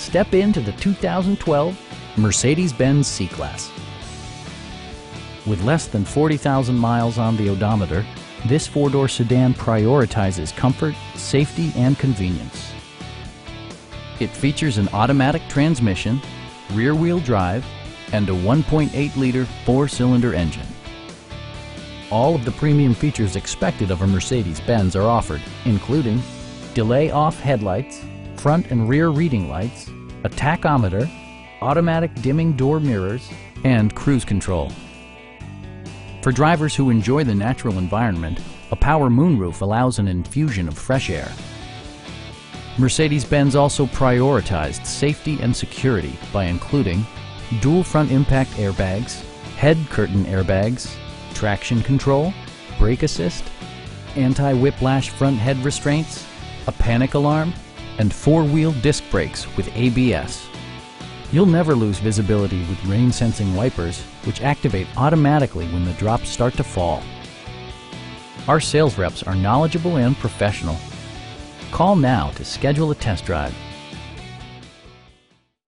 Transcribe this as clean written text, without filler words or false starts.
Step into the 2012 Mercedes-Benz C-Class. With less than 40,000 miles on the odometer, this four-door sedan prioritizes comfort, safety, and convenience. It features an automatic transmission, rear-wheel drive, and a 1.8-liter four-cylinder engine. All of the premium features expected of a Mercedes-Benz are offered, including delay-off headlights, front and rear reading lights, a tachometer, automatic dimming door mirrors, and cruise control. For drivers who enjoy the natural environment, a power moonroof allows an infusion of fresh air. Mercedes-Benz also prioritized safety and security by including dual front impact airbags, head curtain airbags, traction control, brake assist, anti-whiplash front head restraints, a panic alarm, and four-wheel disc brakes with ABS. You'll never lose visibility with rain-sensing wipers, which activate automatically when the drops start to fall. Our sales reps are knowledgeable and professional. Call now to schedule a test drive.